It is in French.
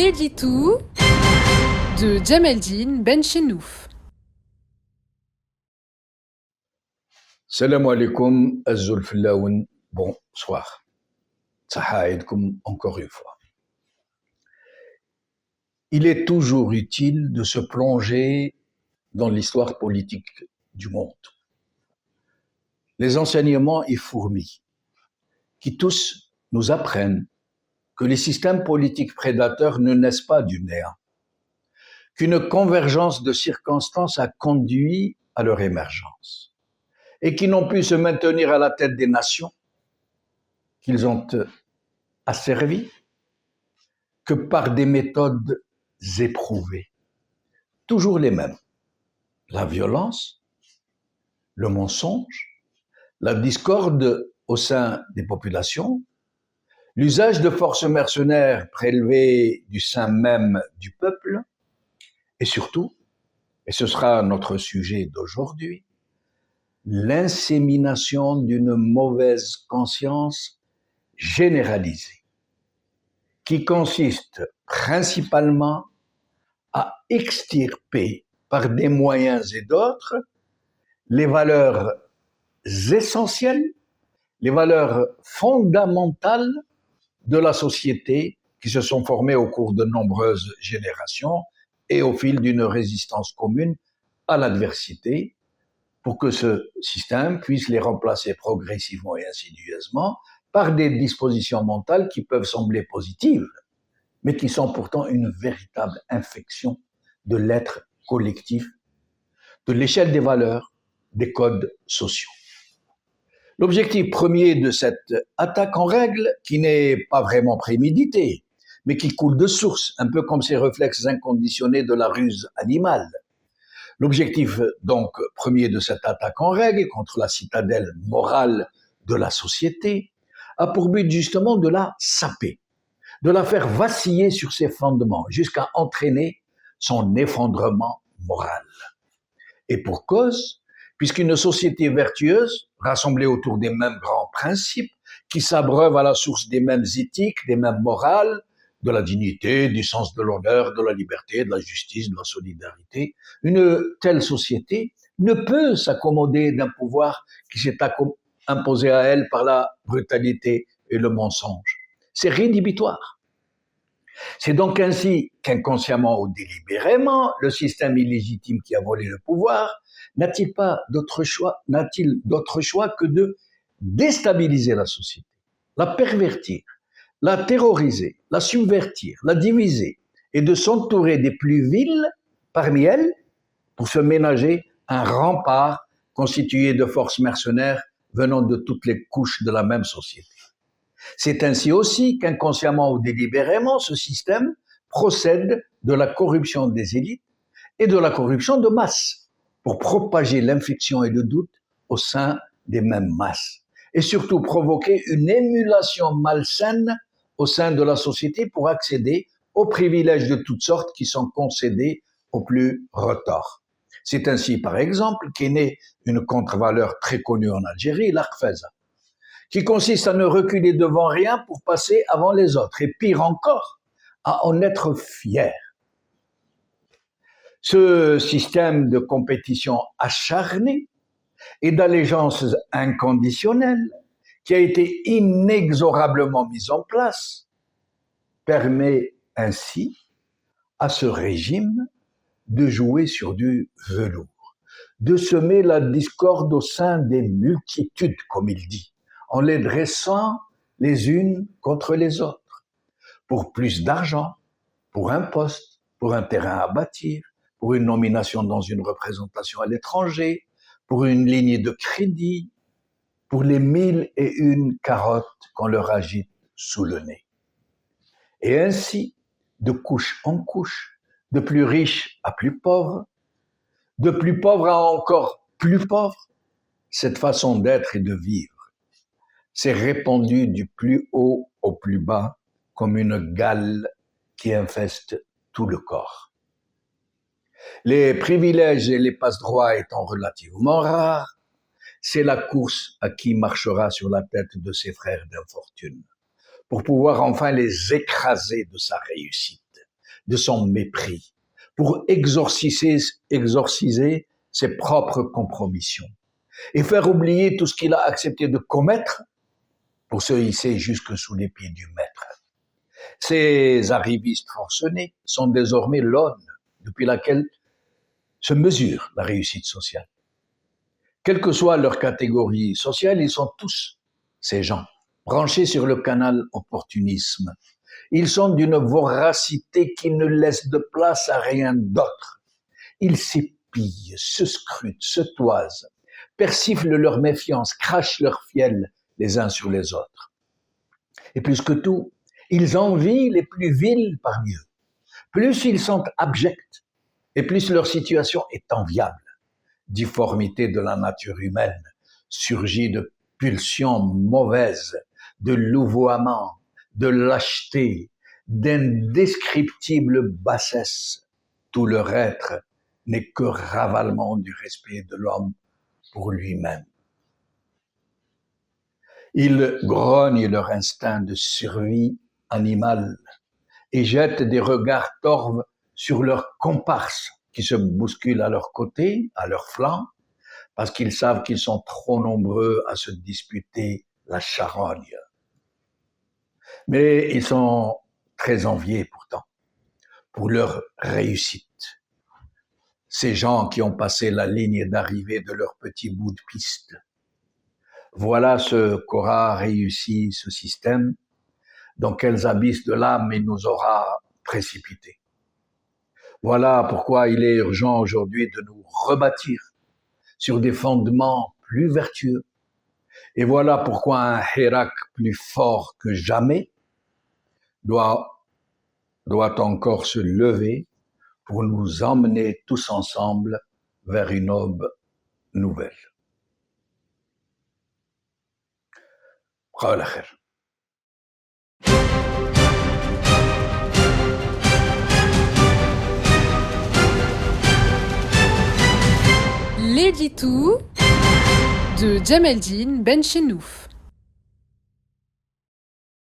Ready de Djemeldine Benchenouf. Salam alaikum, Azul Fillaoun, bonsoir. Sahaïdkoum encore une fois. Il est toujours utile de se plonger dans l'histoire politique du monde. Les enseignements y fourmillent, qui tous nous apprennent que les systèmes politiques prédateurs ne naissent pas du néant, qu'une convergence de circonstances a conduit à leur émergence et qui n'ont pu se maintenir à la tête des nations qu'ils ont asservies que par des méthodes éprouvées, toujours les mêmes: la violence, le mensonge, la discorde au sein des populations, l'usage de forces mercenaires prélevées du sein même du peuple, et surtout, et ce sera notre sujet d'aujourd'hui, l'insémination d'une mauvaise conscience généralisée, qui consiste principalement à extirper par des moyens et d'autres les valeurs essentielles, les valeurs fondamentales de la société qui se sont formées au cours de nombreuses générations et au fil d'une résistance commune à l'adversité, pour que ce système puisse les remplacer progressivement et insidieusement par des dispositions mentales qui peuvent sembler positives, mais qui sont pourtant une véritable infection de l'être collectif, de l'échelle des valeurs, des codes sociaux. L'objectif premier de cette attaque en règle, qui n'est pas vraiment préméditée, mais qui coule de source, un peu comme ces réflexes inconditionnés de la ruse animale. L'objectif donc premier de cette attaque en règle contre la citadelle morale de la société a pour but justement de la saper, de la faire vaciller sur ses fondements jusqu'à entraîner son effondrement moral. Et pour cause, puisqu'une société vertueuse, rassemblée autour des mêmes grands principes, qui s'abreuve à la source des mêmes éthiques, des mêmes morales, de la dignité, du sens de l'honneur, de la liberté, de la justice, de la solidarité, une telle société ne peut s'accommoder d'un pouvoir qui s'est imposé à elle par la brutalité et le mensonge. C'est rédhibitoire. C'est donc ainsi qu'inconsciemment ou délibérément, le système illégitime qui a volé le pouvoir n'a-t-il d'autre choix que de déstabiliser la société, la pervertir, la terroriser, la subvertir, la diviser, et de s'entourer des plus vils parmi elles pour se ménager un rempart constitué de forces mercenaires venant de toutes les couches de la même société. C'est ainsi aussi qu'inconsciemment ou délibérément, ce système procède de la corruption des élites et de la corruption de masse pour propager l'infection et le doute au sein des mêmes masses, et surtout provoquer une émulation malsaine au sein de la société pour accéder aux privilèges de toutes sortes qui sont concédés aux plus retors. C'est ainsi, par exemple, qu'est née une contre-valeur très connue en Algérie, l'Arfeza, qui consiste à ne reculer devant rien pour passer avant les autres, et pire encore, à en être fier. Ce système de compétition acharnée et d'allégeance inconditionnelle, qui a été inexorablement mis en place, permet ainsi à ce régime de jouer sur du velours, de semer la discorde au sein des multitudes, comme il dit, en les dressant les unes contre les autres, pour plus d'argent, pour un poste, pour un terrain à bâtir, pour une nomination dans une représentation à l'étranger, pour une ligne de crédit, pour les 1001 carottes qu'on leur agite sous le nez. Et ainsi, de couche en couche, de plus riche à plus pauvre, de plus pauvre à encore plus pauvre, cette façon d'être et de vivre s'est répandue du plus haut au plus bas comme une gale qui infeste tout le corps. Les privilèges et les passe-droits étant relativement rares, c'est la course à qui marchera sur la tête de ses frères d'infortune, pour pouvoir enfin les écraser de sa réussite, de son mépris, pour exorciser ses propres compromissions et faire oublier tout ce qu'il a accepté de commettre pour se hisser jusque sous les pieds du maître. Ces arrivistes forcenés sont désormais l'aune depuis laquelle se mesure la réussite sociale. Quelle que soit leur catégorie sociale, ils sont tous, ces gens, branchés sur le canal opportunisme. Ils sont d'une voracité qui ne laisse de place à rien d'autre. Ils s'épillent, se scrutent, se toisent, persiflent leur méfiance, crachent leur fiel les uns sur les autres. Et plus que tout, ils envient les plus vils parmi eux. Plus ils sont abjects, et plus leur situation est enviable. Difformité de la nature humaine surgit de pulsions mauvaises, de louvoiements, de lâcheté, d'indescriptible bassesse. Tout leur être n'est que ravalement du respect de l'homme pour lui-même. Ils grognent leur instinct de survie animale et jettent des regards torves sur leurs comparses qui se bousculent à leur côté, à leur flanc, parce qu'ils savent qu'ils sont trop nombreux à se disputer la charogne. Mais ils sont très enviés pourtant pour leur réussite. Ces gens qui ont passé la ligne d'arrivée de leur petit bout de piste. Voilà ce qu'aura réussi ce système, dans quels abysses de l'âme il nous aura précipités. Voilà pourquoi il est urgent aujourd'hui de nous rebâtir sur des fondements plus vertueux. Et voilà pourquoi un Hirak plus fort que jamais doit encore se lever pour nous emmener tous ensemble vers une aube nouvelle. Khawal khair. L'édito de Djemeldine Benchenouf.